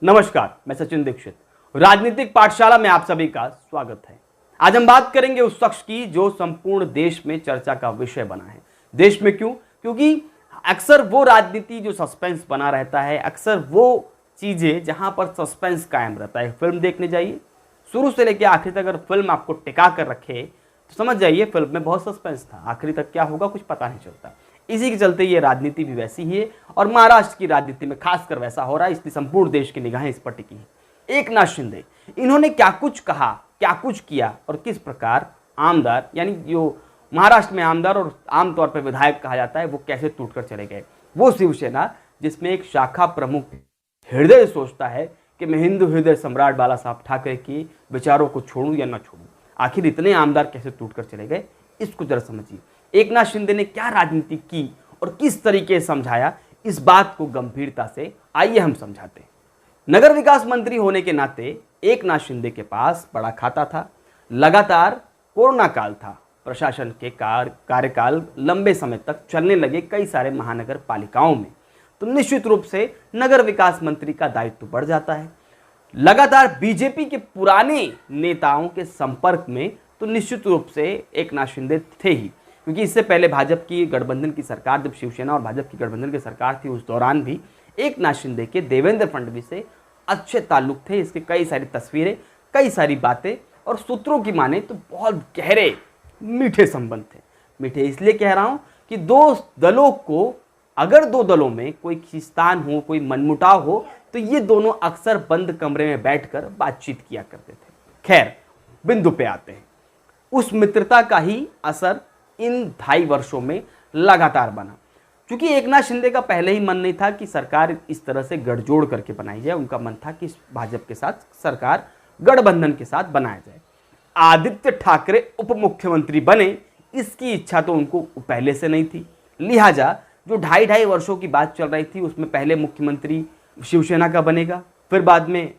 नमस्कार, मैं सचिन दीक्षित। राजनीतिक पाठशाला में आप सभी का स्वागत है। आज हम बात करेंगे उस शख्स की जो संपूर्ण देश में चर्चा का विषय बना है। देश में क्यों? क्योंकि अक्सर वो राजनीति जो सस्पेंस बना रहता है, अक्सर वो चीजें जहां पर सस्पेंस कायम रहता है। फिल्म देखने जाइए, शुरू से लेकर आखिर तक अगर फिल्म आपको टिका कर रखे तो समझ जाइए फिल्म में बहुत सस्पेंस था। आखिरी तक क्या होगा कुछ पता नहीं चलता। इसी के चलते ये राजनीति भी वैसी ही है और महाराष्ट्र की राजनीति में खासकर वैसा हो रहा है, इसलिए संपूर्ण देश की निगाहें इस पर टिकी है। एकनाथ शिंदे, इन्होंने क्या कुछ कहा, क्या कुछ किया और किस प्रकार आमदार, यानी जो महाराष्ट्र में आमदार और आमतौर पर विधायक कहा जाता है, वो कैसे टूटकर चले गए। वो शिवसेना जिसमें एक शाखा प्रमुख हृदय सोचता है कि मैं हिंदू हृदय सम्राट बाला साहब ठाकरे के विचारों को छोड़ूं या न छोड़ूं। आखिर इतने आमदार कैसे टूटकर चले गए, इसको जरा समझिए। एकनाथ शिंदे ने क्या राजनीति की और किस तरीके से समझाया, इस बात को गंभीरता से आइए हम समझाते हैं। नगर विकास मंत्री होने के नाते एकनाथ शिंदे के पास बड़ा खाता था। लगातार कोरोना काल था, प्रशासन के कार्यकाल लंबे समय तक चलने लगे कई सारे महानगर पालिकाओं में, तो निश्चित रूप से नगर विकास मंत्री का दायित्व बढ़ जाता है। लगातार बीजेपी के पुराने नेताओं के संपर्क में तो निश्चित रूप से एकनाथ शिंदे थे ही, क्योंकि इससे पहले भाजपा की गठबंधन की सरकार, जब शिवसेना और भाजपा की गठबंधन की सरकार थी, उस दौरान भी एकनाथ शिंदे के देवेंद्र फडणवीस से अच्छे ताल्लुक थे। इसके कई सारी तस्वीरें, कई सारी बातें और सूत्रों की माने तो बहुत गहरे मीठे संबंध थे। मीठे इसलिए कह रहा हूं कि दो दलों को, अगर दो दलों में कोई खींचतान हो, कोई मनमुटाव हो, तो ये दोनों अक्सर बंद कमरे में बैठकर बातचीत किया करते थे। खैर, बिंदु पे आते हैं। उस मित्रता का ही असर इन 2.5 वर्षों में लगातार बना, क्योंकि एकनाथ शिंदे का पहले ही मन नहीं था कि सरकार इस तरह से गठजोड़ करके बनाई जाए। उनका मन था कि भाजपा के साथ सरकार गठबंधन के साथ बनाया जाए। आदित्य ठाकरे उप मुख्यमंत्री बने, इसकी इच्छा तो उनको पहले से नहीं थी। लिहाजा जो 2.5 वर्षों की बात चल रही थी, उसमें पहले मुख्यमंत्री शिवसेना का बनेगा, फिर बाद में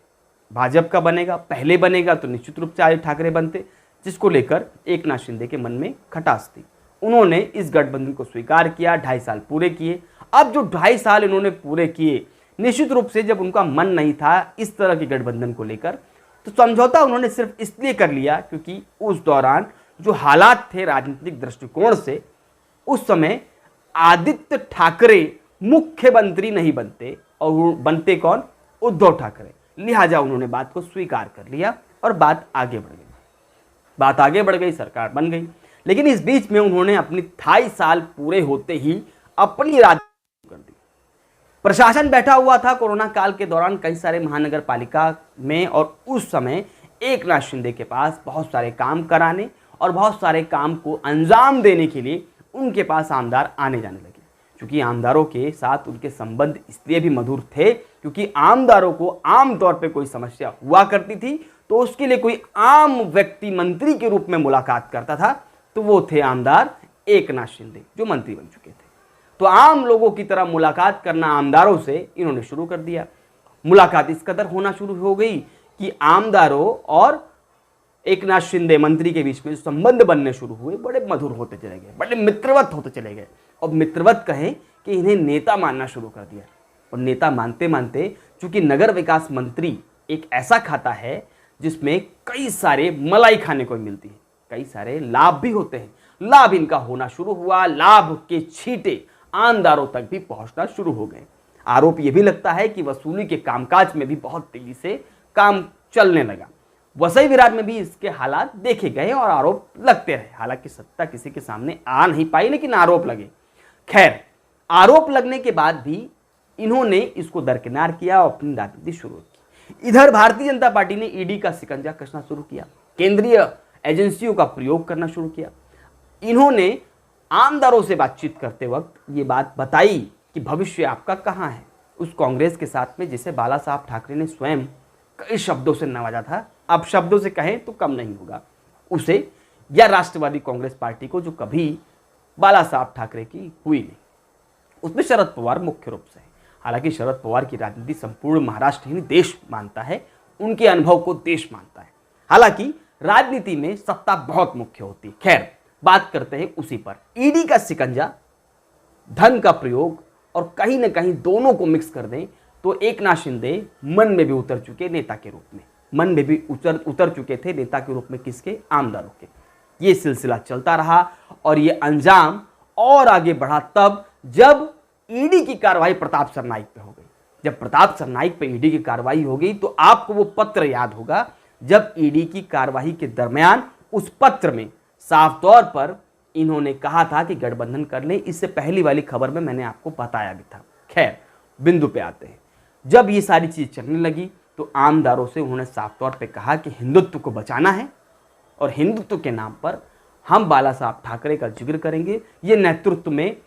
भाजपा का बनेगा। पहले बनेगा तो निश्चित रूप से आदित्य ठाकरे बनते, जिसको लेकर एकनाथ शिंदे के मन में खटास थी। उन्होंने इस गठबंधन को स्वीकार किया, 2.5 साल पूरे किए। अब जो 2.5 साल इन्होंने पूरे किए, निश्चित रूप से जब उनका मन नहीं था इस तरह के गठबंधन को लेकर, तो समझौता उन्होंने सिर्फ इसलिए कर लिया क्योंकि उस दौरान जो हालात थे राजनीतिक दृष्टिकोण से, उस समय आदित्य ठाकरे मुख्यमंत्री नहीं बनते और बनते कौन? उद्धव ठाकरे। लिहाजा उन्होंने बात को स्वीकार कर लिया और बात आगे बढ़ गई, सरकार बन गई। लेकिन इस बीच में उन्होंने अपनी 2.5 साल पूरे होते ही अपनी राजनीति कर दी। प्रशासन बैठा हुआ था कोरोना काल के दौरान कई सारे महानगर पालिका में, और उस समय एकनाथ शिंदे के पास बहुत सारे काम कराने और बहुत सारे काम को अंजाम देने के लिए उनके पास आमदार आने जाने लगे। क्योंकि आमदारों के साथ उनके संबंध इसलिए भी मधुर थे क्योंकि आमदारों को आमतौर पर कोई समस्या हुआ करती थी तो उसके लिए कोई आम व्यक्ति मंत्री के रूप में मुलाकात करता था, तो वो थे आमदार एकनाथ शिंदे, जो मंत्री बन चुके थे। तो आम लोगों की तरह मुलाकात करना आमदारों से इन्होंने शुरू कर दिया। मुलाकात इस कदर होना शुरू हो गई कि आमदारों और एकनाथ शिंदे मंत्री के बीच में संबंध बनने शुरू हुए, बड़े मधुर होते चले गए, बड़े मित्रवत होते चले गए। और मित्रवत कहें कि इन्हें नेता मानना शुरू कर दिया। और नेता मानते मानते, चूंकि नगर विकास मंत्री एक ऐसा खाता है जिसमें कई सारे मलाई खाने को मिलती है, कई सारे लाभ भी होते हैं, लाभ इनका होना शुरू हुआ। लाभ के छींटे आमदारों तक भी पहुंचना शुरू हो गए। आरोप यह भी लगता है कि वसूली के कामकाज में भी बहुत तेजी से काम चलने लगा। वसई विरार में भी इसके हालात देखे गए और आरोप लगते रहे। हालांकि सत्ता किसी के सामने आ नहीं पाई, लेकिन आरोप लगे। खैर, आरोप लगने के बाद भी इन्होंने इसको दरकिनार किया और अपनी राजनीति शुरू की। इधर भारतीय जनता पार्टी ने ईडी का शिकंजा कसना शुरू किया, केंद्रीय एजेंसियों का प्रयोग करना शुरू किया। इन्होंने आमदारों से बातचीत करते वक्त ये बात बताई कि भविष्य आपका कहां है। उस कांग्रेस के साथ में जिसे बाला साहब ठाकरे ने स्वयं कई शब्दों से नवाजा था, अब शब्दों से कहें तो कम नहीं होगा, उसे या राष्ट्रवादी कांग्रेस पार्टी को, जो कभी बाला साहब ठाकरे की हुई नहीं। उसमें शरद पवार मुख्य रूप से है। हालांकि शरद पवार की राजनीति संपूर्ण महाराष्ट्र ही देश मानता है, उनके अनुभव को देश मानता है। हालांकि राजनीति में सत्ता बहुत मुख्य होती है। खैर, बात करते हैं उसी पर। ईडी का शिकंजा, धन का प्रयोग और कहीं ना कहीं दोनों को मिक्स कर दें तो एकनाथ शिंदे मन में भी उतर चुके नेता के रूप में, मन में भी उतर चुके थे नेता के रूप में किसके, आमदारों के। ये सिलसिला चलता रहा और ये अंजाम और आगे बढ़ा तब जब ईडी की कार्रवाई प्रताप सरनाईक पे हो गई। जब प्रताप सरनाईक पे ईडी की कार्रवाई हो गई तो आपको वो पत्र याद होगा, जब ईडी की कार्रवाई के दरमियान उस पत्र में साफ तौर पर इन्होंने कहा था कि गठबंधन कर ले। इससे पहली वाली खबर में मैंने आपको बताया भी था। खैर, बिंदु पे आते हैं। जब ये सारी चीज चलने लगी तो आमदारों से उन्होंने साफ तौर पे कहा कि हिंदुत्व को बचाना है और हिंदुत्व के नाम पर हम बाला साहब ठाकरे का जिक्र करेंगे। ये नेतृत्व में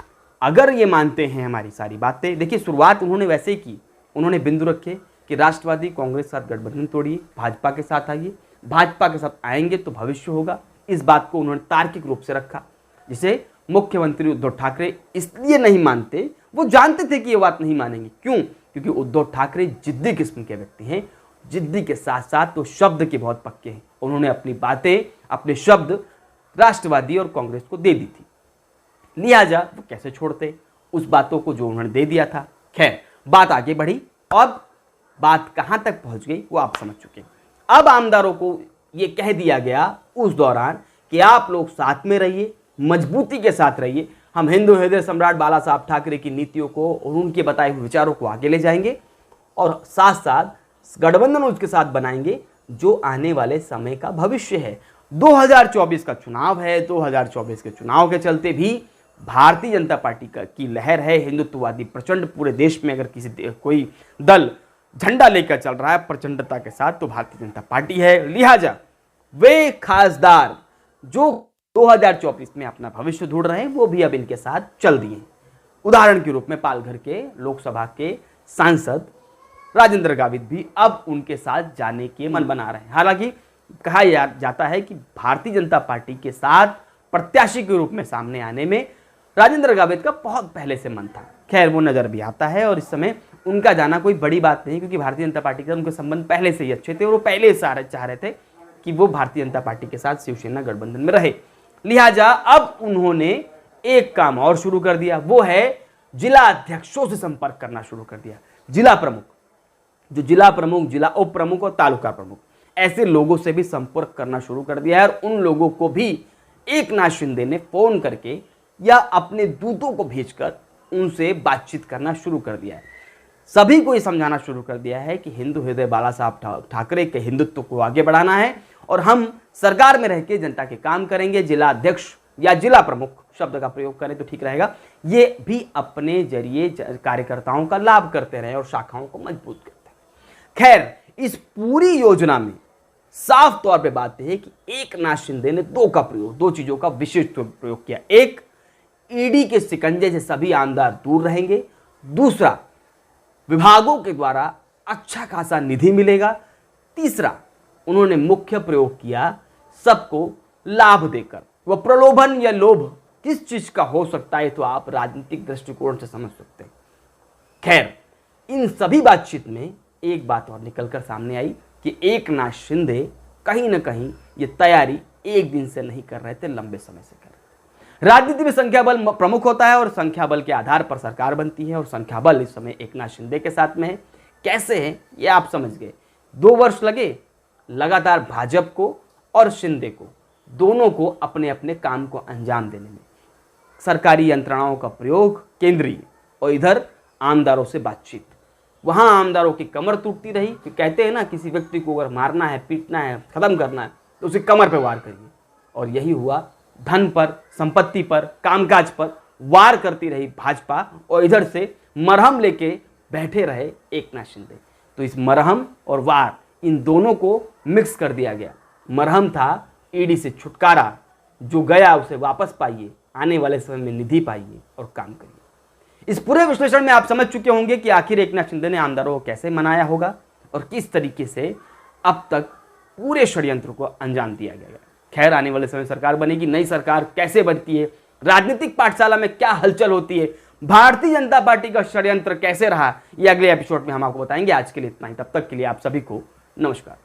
अगर ये मानते हैं हमारी सारी बातें, देखिए शुरुआत उन्होंने वैसे ही की। उन्होंने बिंदु रखे कि राष्ट्रवादी कांग्रेस के साथ गठबंधन तोड़िए, भाजपा के साथ आइए, भाजपा के साथ आएंगे तो भविष्य होगा। इस बात को उन्होंने तार्किक रूप से रखा, जिसे मुख्यमंत्री उद्धव ठाकरे इसलिए नहीं मानते, वो जानते थे कि ये बात नहीं मानेंगे। क्यों? क्योंकि उद्धव ठाकरे जिद्दी किस्म के व्यक्ति हैं। जिद्दी के साथ साथ तो शब्द के बहुत पक्के हैं। उन्होंने अपनी बातें, अपने शब्द राष्ट्रवादी और कांग्रेस को दे दी थी, लिहाजा वो कैसे छोड़ते उस बातों को जो उन्होंने दे दिया था। खैर, बात आगे बढ़ी। अब बात कहां तक पहुंच गई वो आप समझ चुके। अब आमदारों को ये कह दिया गया उस दौरान कि आप लोग साथ में रहिए, मजबूती के साथ रहिए। हम हिंदू हृदय सम्राट बाला साहब ठाकरे की नीतियों को और उनके बताए हुए विचारों को आगे ले जाएंगे और साथ साथ गठबंधन उसके साथ बनाएंगे जो आने वाले समय का भविष्य है। 2024 का चुनाव है। 2024 के चुनाव के चलते भी भारतीय जनता पार्टी की लहर है, हिंदुत्ववादी प्रचंड पूरे देश में। अगर कोई दल झंडा लेकर चल रहा है प्रचंडता के साथ तो भारतीय जनता पार्टी है। लिहाजा वे खासदार जो 2024 में अपना भविष्य ढूंढ रहे हैं वो भी अब इनके साथ चल दिए। उदाहरण के रूप में पालघर के लोकसभा के सांसद राजेंद्र गावित भी अब उनके साथ जाने के मन बना रहे हैं। हालांकि कहा जाता है कि भारतीय जनता पार्टी के साथ प्रत्याशी के रूप में सामने आने में राजेंद्र गावित का बहुत पहले से मन था। खैर, वो नजर भी आता है और इस समय उनका जाना कोई बड़ी बात नहीं, क्योंकि भारतीय जनता पार्टी के उनके संबंध पहले से ही अच्छे थे और वो पहले से चाह रहे थे कि वो भारतीय जनता पार्टी के साथ शिवसेना गठबंधन में रहे। लिहाजा अब उन्होंने एक काम और शुरू कर दिया, वो है जिला अध्यक्षों से संपर्क करना शुरू कर दिया। जिला प्रमुख, जो जिला प्रमुख, जिला उप प्रमुख और तालुका प्रमुख, ऐसे लोगों से भी संपर्क करना शुरू कर दिया है और उन लोगों को भी एकनाथ शिंदे ने फोन करके या अपने दूतों को भेजकर उनसे बातचीत करना शुरू कर दिया है। सभी को यह समझाना शुरू कर दिया है कि हिंदू हृदय बाला साहब ठाकरे के हिंदुत्व को आगे बढ़ाना है और हम सरकार में रह के जनता के काम करेंगे। जिला अध्यक्ष या जिला प्रमुख शब्द का प्रयोग करें तो ठीक रहेगा। ये भी अपने जरिए कार्यकर्ताओं का लाभ करते रहे और शाखाओं को मजबूत करते हैं। खैर, इस पूरी योजना में साफ तौर पे बात है कि एकनाथ शिंदे ने दो चीजों का विशेष प्रयोग किया। एक, ईडी के शिकंजे से सभी आमदार दूर रहेंगे। दूसरा, विभागों के द्वारा अच्छा खासा निधि मिलेगा। तीसरा, उन्होंने मुख्य प्रयोग किया सबको लाभ देकर। वह प्रलोभन या लोभ किस चीज का हो सकता है तो आप राजनीतिक दृष्टिकोण से समझ सकते हैं। खैर, इन सभी बातचीत में एक बात और निकलकर सामने आई कि एकनाथ शिंदे कहीं ना कहीं ये तैयारी एक दिन से नहीं कर रहे थे, लंबे समय से कर रहे थे। राजनीति में संख्या बल प्रमुख होता है और संख्या बल के आधार पर सरकार बनती है और संख्या बल इस समय एकनाथ शिंदे के साथ में है। कैसे है ये आप समझ गए। 2 वर्ष लगे लगातार भाजपा को और शिंदे को, दोनों को अपने अपने काम को अंजाम देने में। सरकारी यंत्रणाओं का प्रयोग केंद्रीय और इधर आमदारों से बातचीत। वहां आमदारों की कमर टूटती रही। तो कहते हैं ना, किसी व्यक्ति को अगर मारना है, पीटना है, खत्म करना है तो उसे कमर पे वार करिए। और यही हुआ, धन पर, संपत्ति पर, कामकाज पर वार करती रही भाजपा और इधर से मरहम लेके बैठे रहे एकनाथ शिंदे। तो इस मरहम और वार, इन दोनों को मिक्स कर दिया गया। मरहम था ईडी से छुटकारा, जो गया उसे वापस पाइए, आने वाले समय में निधि पाइए और काम करिए। इस पूरे विश्लेषण में आप समझ चुके होंगे कि आखिर एकनाथ शिंदे ने आमदारों को कैसे मनाया होगा और किस तरीके से अब तक पूरे षड्यंत्र को अंजाम दिया गया। खैर, आने वाले समय सरकार बनेगी, नई सरकार कैसे बनती है, राजनीतिक पाठशाला में क्या हलचल होती है, भारतीय जनता पार्टी का षड्यंत्र कैसे रहा, ये अगले एपिसोड में हम आपको बताएंगे। आज के लिए इतना ही, तब तक के लिए आप सभी को नमस्कार।